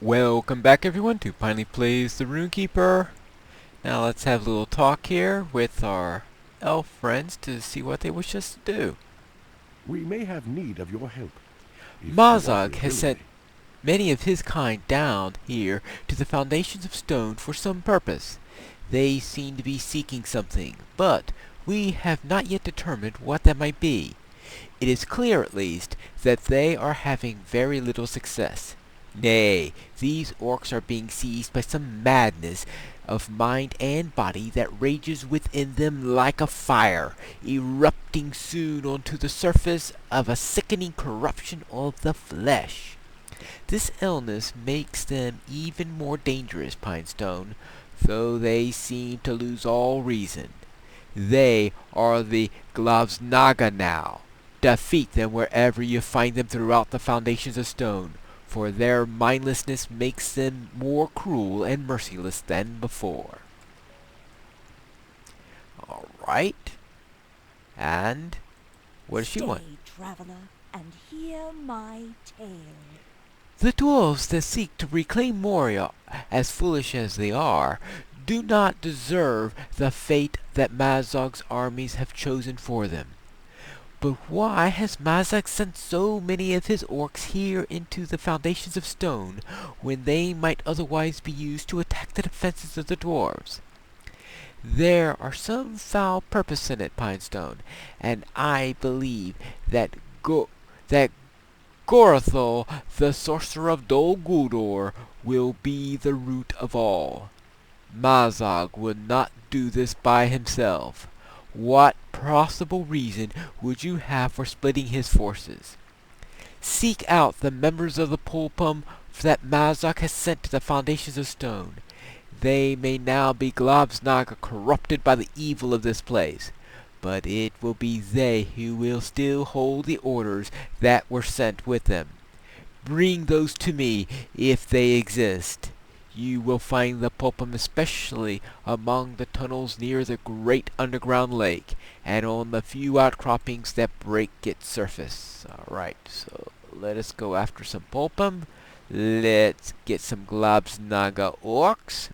Welcome back everyone to Piney Plays the Rune-keeper. Now let's have a little talk here with our elf friends to see what they wish us to do. We may have need of your help, if you offer Mazog it has sent willingly. many of his kind down here to the foundations of stone for some purpose. They seem to be seeking something, but we have not yet determined what that might be. It is clear, at least, that they are having very little success. Nay, these orcs are being seized by some madness of mind and body that rages within them like a fire, erupting soon onto the surface of a sickening corruption of the flesh. This illness makes them even more dangerous, Pinestone, though they seem to lose all reason. They are the Glavsnaga now. Defeat them wherever you find them throughout the foundations of stone, for their mindlessness makes them more cruel and merciless than before. Alright. And what does she want? Stay, traveler, and hear my tale. The dwarves that seek to reclaim Moria, as foolish as they are, do not deserve the fate that Mazog's armies have chosen for them. But why has Mazog sent so many of his orcs here into the foundations of stone, when they might otherwise be used to attack the defenses of the dwarves? There are some foul purpose in it, Pinestone, and I believe that Gorathol, the sorcerer of Dol Guldur, will be the root of all. Mazog would not do this by himself. What possible reason would you have for splitting his forces? Seek out the members of the Pulpum that Mazog has sent to the foundations of stone. They may now be Glavsnaga corrupted by the evil of this place, but it will be they who will still hold the orders that were sent with them. Bring those to me if they exist. You will find the Pulpum especially among the tunnels near the great underground lake, and on the few outcroppings that break its surface. Alright, so let us go after some Pulpum. Let's get some Glavsnaga orcs.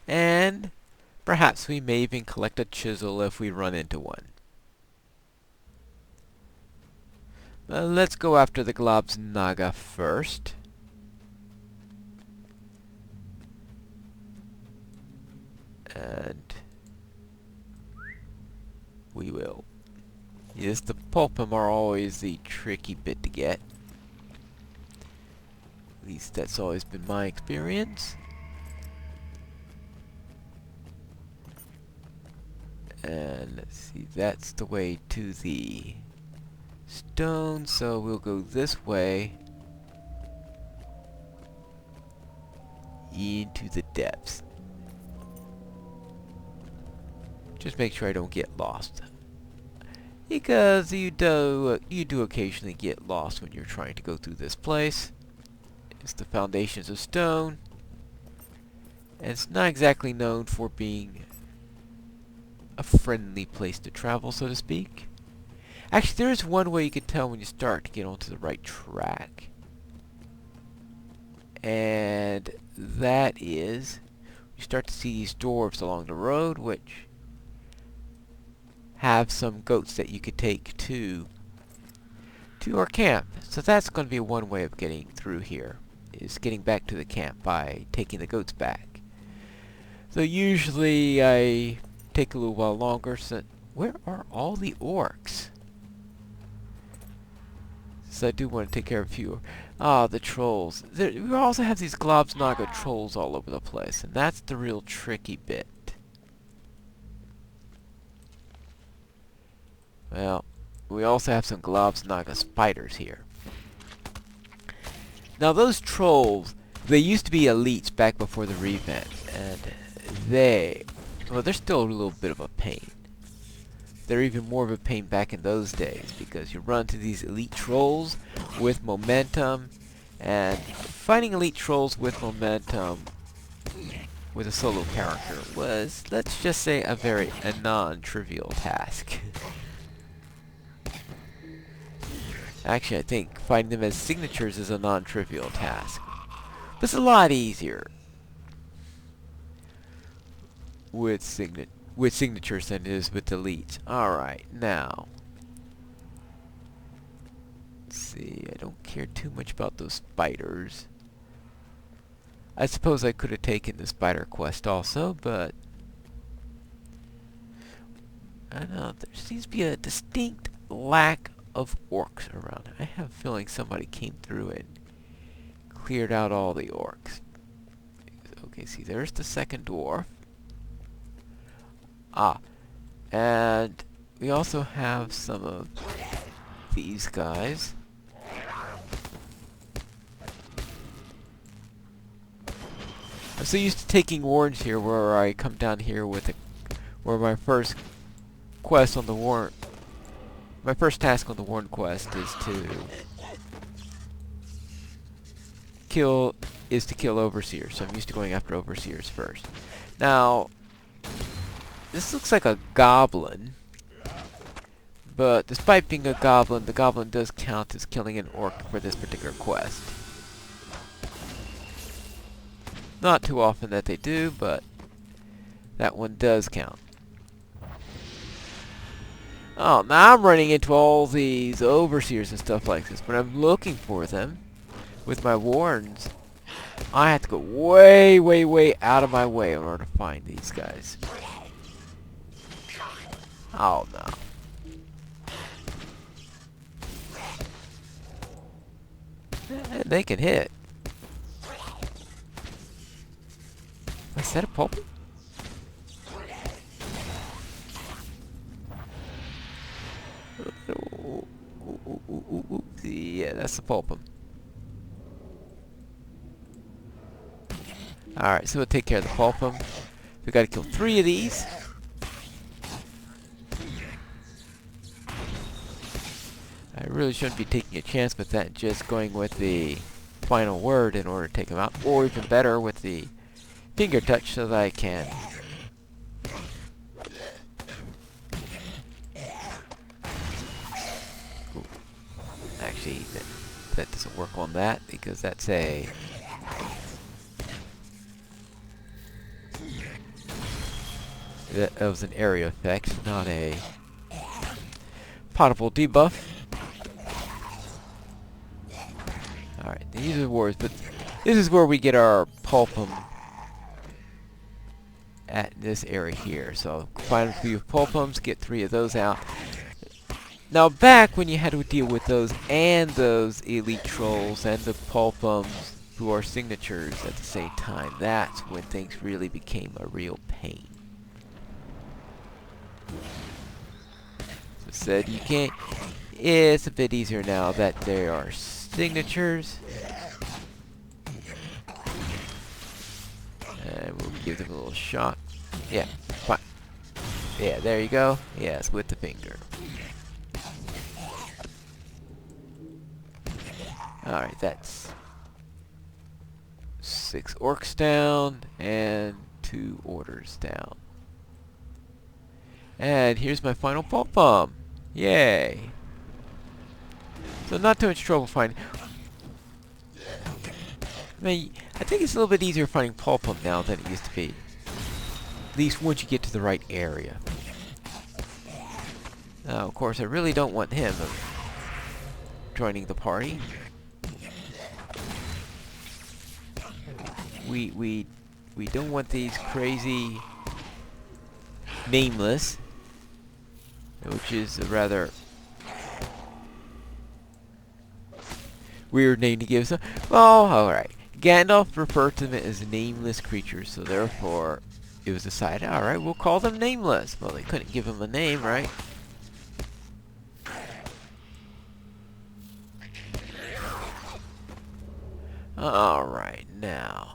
And perhaps we may even collect a chisel if we run into one. Let's go after the Glavsnaga first. And we will. Yes, the Pulpum are always the tricky bit to get. At least that's always been my experience. And let's see, that's the way to the stone, so we'll go this way into the depths. Just make sure I don't get lost, because you do occasionally get lost when you're trying to go through this place. It's the foundations of stone, and it's not exactly known for being a friendly place to travel, so to speak. Actually, there is one way you can tell when you start to get onto the right track, and that is you start to see these dwarves along the road, which have some goats that you could take to our camp. So that's going to be one way of getting through here, is getting back to the camp by taking the goats back. So usually I take a little while longer. So where are all the orcs? So I do want to take care of a few. Ah, the trolls. We also have these Glavsnaga trolls all over the place, and that's the real tricky bit. Well, we also have some Glavsnaga spiders here. Now those trolls, they used to be elites back before the revamp, and they're still a little bit of a pain. They're even more of a pain back in those days, because you run into these elite trolls with momentum, and fighting elite trolls with momentum with a solo character was, let's just say, a non-trivial task. Actually, I think finding them as signatures is a non-trivial task. But it's a lot easier with signatures than it is with deletes. Alright, now. Let's see, I don't care too much about those spiders. I suppose I could have taken the spider quest also, but I don't know, there seems to be a distinct lack of orcs around. I have a feeling somebody came through and cleared out all the orcs. Okay, see, there's the second dwarf. Ah, and we also have some of these guys. I'm so used to taking warrants here where I come down here with where my first quest on the warrant, my first task on the warrant quest is to kill overseers. So I'm used to going after overseers first. Now, this looks like a goblin, but despite being a goblin, the goblin does count as killing an orc for this particular quest. Not too often that they do, but that one does count. Oh, now I'm running into all these overseers and stuff like this. When I'm looking for them with my warrens, I have to go way, way, way out of my way in order to find these guys. Oh, no. And they can hit. Is that a pulp? Yeah, that's the pulpum. Alright, so we'll take care of the pulpum. We gotta kill 3 of these. I really shouldn't be taking a chance with that, just going with the final word in order to take them out. Or even better, with the finger touch so that I can actually that doesn't work on that because that's a that was an area effect, not a potable debuff. Alright, these are wars, but this is where we get our pulpum at this area here. So find a few pulpums, get 3 of those out. Now back when you had to deal with those and those elite trolls and the pulpums who are signatures at the same time, that's when things really became a real pain. So said you can't. It's a bit easier now that there are signatures. And we'll give them a little shot. Yeah, fine. Yeah, there you go. Yes, with the finger. Alright, that's 6 orcs down and 2 orders down. And here's my final pulpum. Yay. So not too much trouble finding. I mean, I think it's a little bit easier finding pulpum now than it used to be. At least once you get to the right area. Now, of course, I really don't want him joining the party. We don't want these crazy nameless, which is a rather weird name to give some. Well, alright. Gandalf referred to them as nameless creatures, so therefore it was decided, alright, we'll call them nameless. Well, they couldn't give them a name, right? Alright, now.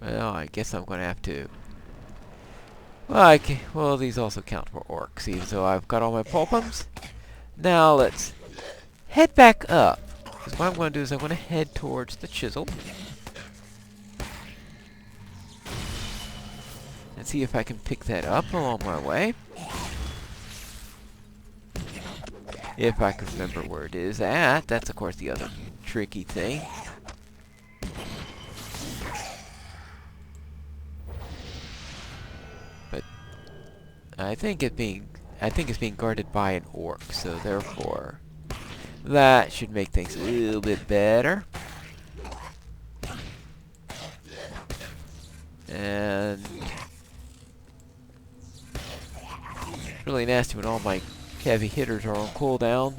Well, I guess I'm going to have to. Well, well, these also count for orcs, even though I've got all my pulpums. Now let's head back up. Because what I'm going to do is I'm going to head towards the chisel. And see if I can pick that up along my way. If I can remember where it is at. That's of course the other tricky thing. But I think it's being guarded by an orc, so therefore that should make things a little bit better. And it's really nasty when all my heavy hitters are on cooldown.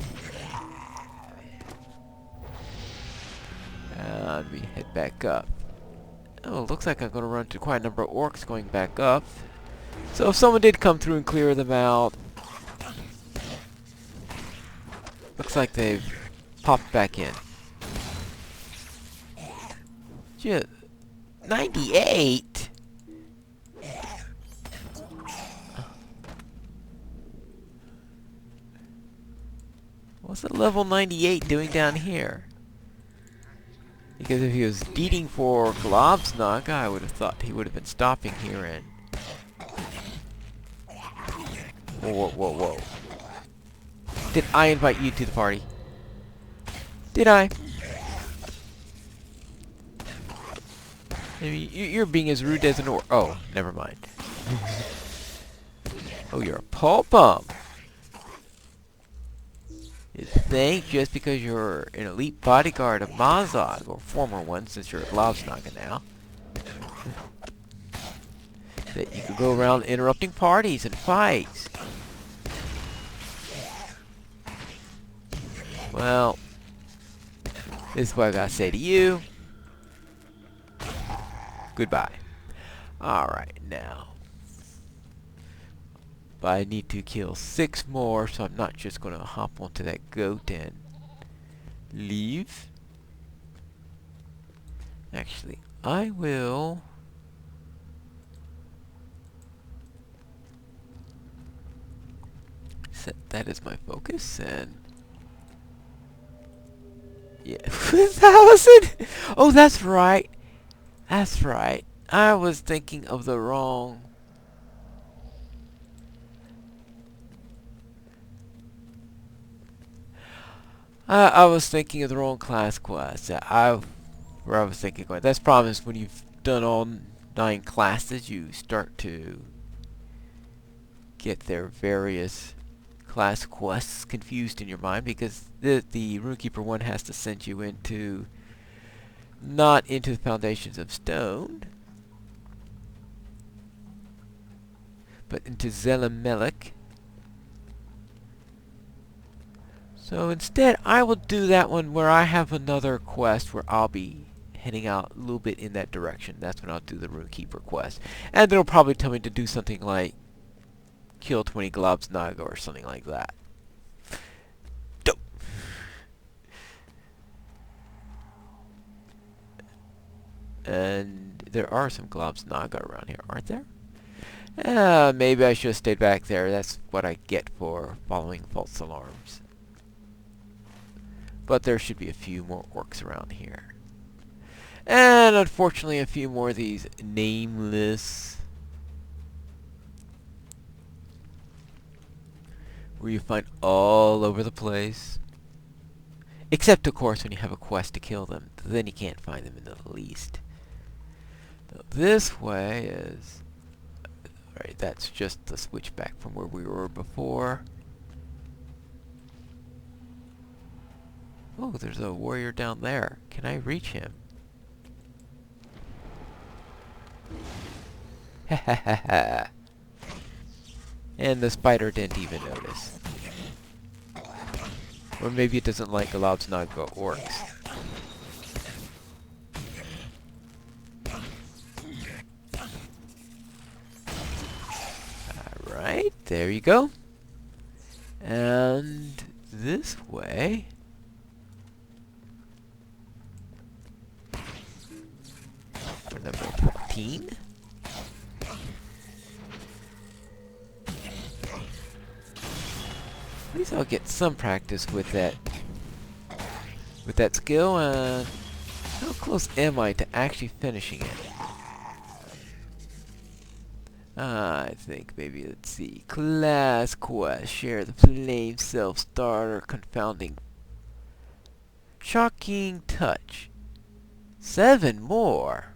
And we head back up. Oh, looks like I'm going to run into quite a number of orcs going back up. So if someone did come through and clear them out, looks like they've popped back in. Just 98? What's a level 98 doing down here? Because if he was beating for Globsnog, I would have thought he would have been stopping here and... Whoa, whoa, whoa. Did I invite you to the party? Did I? Maybe you're being as rude as an orc. Oh, never mind. Oh, you're a pulpum. You think just because you're an elite bodyguard of Mazog, or former one since you're at Globsnog now, that you could go around interrupting parties and fights? Well, this is what I gotta say to you. Goodbye. Alright, now. But I need to kill 6 more, so I'm not just gonna hop onto that goat and leave. Actually, I will... set that as my focus, and... yeah. How was it? Oh, that's right. That's right. I was thinking of the wrong... I was thinking of the wrong class quest. Where I was thinking going. That's the problem is when you've done all 9 classes, you start to get their various class quests confused in your mind, because the Rune-keeper one has to send you into... not into the Foundations of Stone, but into Zelamelech. So instead, I will do that one where I have another quest where I'll be heading out a little bit in that direction. That's when I'll do the Rune-keeper quest. And they'll probably tell me to do something like kill 20 Globsnog or something like that. Dope. And there are some Globsnog around here, aren't there? Maybe I should have stayed back there. That's what I get for following false alarms. But there should be a few more orcs around here. And unfortunately a few more of these nameless, where you find all over the place. Except of course when you have a quest to kill them. Then you can't find them in the least. Now, this way is... Alright, that's just the switchback from where we were before. Oh, there's a warrior down there. Can I reach him? Ha ha ha ha. And the spider didn't even notice. Or maybe it doesn't like Globsnog orcs. Alright, there you go. And this way... for number 14. At least I'll get some practice with that skill. And how close am I to actually finishing it? I think maybe, let's see. Class quest. Share the flame self-starter. Confounding. Shocking touch. 7 more.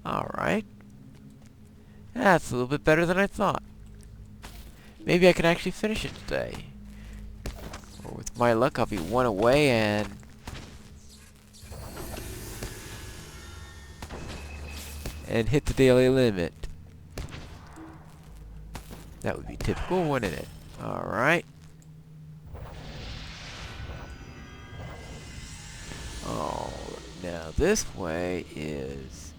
Alright. That's a little bit better than I thought. Maybe I can actually finish it today. Or with my luck, I'll be one away and... hit the daily limit. That would be typical, wouldn't it? Alright. Oh, now this way is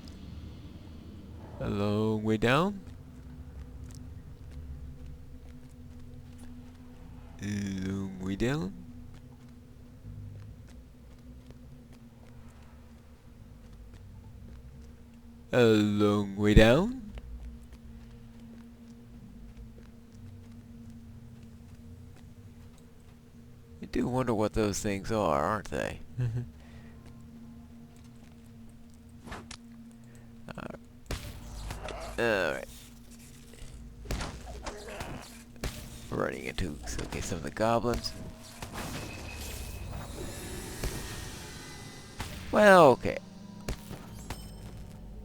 a long way down. A long way down. A long way down. I do wonder what those things are, aren't they? Alright. Running into, okay, some of the goblins. Well, okay.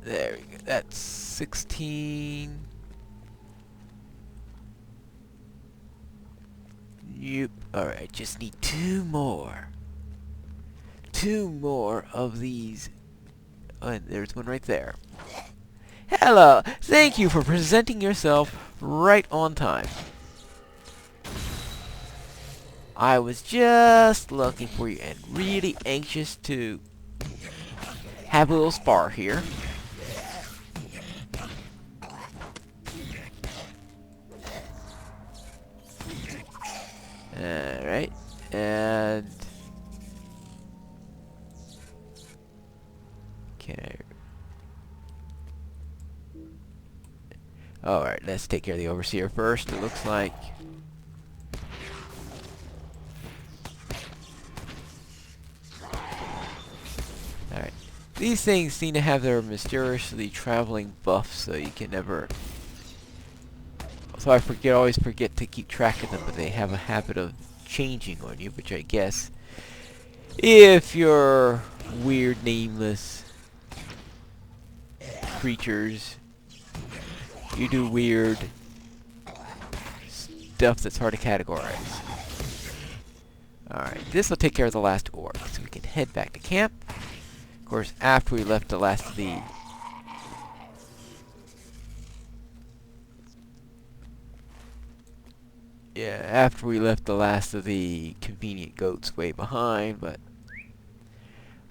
There we go. That's 16. Yep. Alright, just need 2 more. 2 more of these. Oh, and there's one right there. Hello! Thank you for presenting yourself right on time. I was just looking for you and really anxious to have a little spar here. Alright, and... can I... Alright, let's take care of the overseer first, it looks like. Alright. These things seem to have their mysteriously traveling buffs, so you can never... So I always forget to keep track of them, but they have a habit of changing on you, which I guess... if you're weird, nameless creatures, you do weird stuff that's hard to categorize. Alright, this will take care of the last orc, so we can head back to camp. Of course, after we left the last of the... yeah, after we left the last of the convenient goats way behind, but...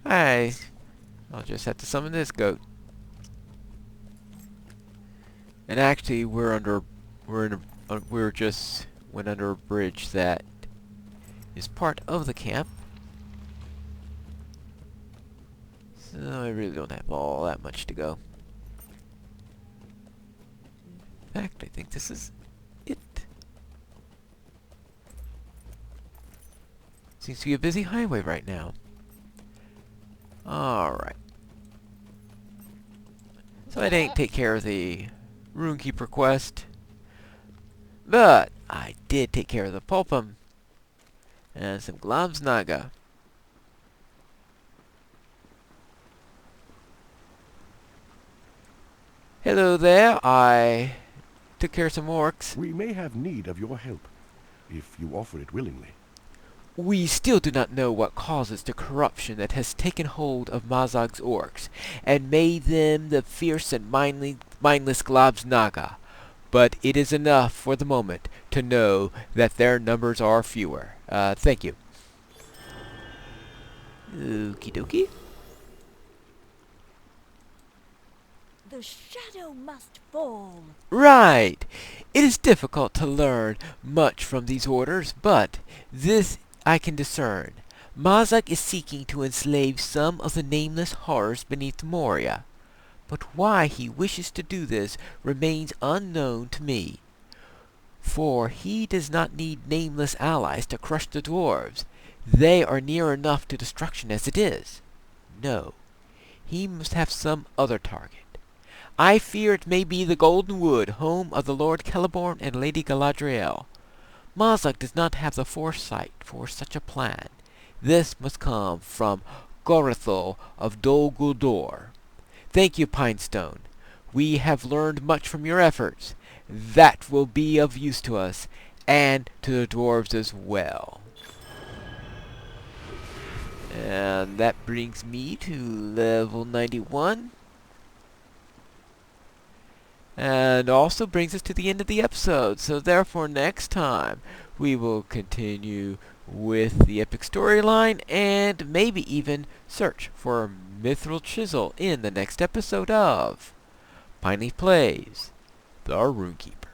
I'll just have to summon this goat. And actually, we're just went under a bridge that is part of the camp. So I really don't have all that much to go. In fact, I think this is it. Seems to be a busy highway right now. Alright. So I didn't take care of the Rune-keeper quest, but I did take care of the Pulpum and some Globsnaga. Hello there, I took care of some orcs. We may have need of your help, if you offer it willingly. We still do not know what causes the corruption that has taken hold of Mazog's orcs, and made them the fierce and mindless Globsnaga, but it is enough for the moment to know that their numbers are fewer. Thank you. Okie dokie. The shadow must fall. Right. It is difficult to learn much from these orders, but this I can discern. Mazog is seeking to enslave some of the nameless horrors beneath Moria. But why he wishes to do this remains unknown to me. For he does not need nameless allies to crush the dwarves. They are near enough to destruction as it is. No. he must have some other target. I fear it may be the Golden Wood, home of the Lord Celeborn and Lady Galadriel. Mazak does not have the foresight for such a plan. This must come from Gorithol of Dol Guldur. Thank you, Pinestone. We have learned much from your efforts. That will be of use to us, and to the dwarves as well. And that brings me to level 91. And also brings us to the end of the episode. So therefore, next time, we will continue with the epic storyline and maybe even search for a mithril chisel in the next episode of Piney Plays the Rune-keeper.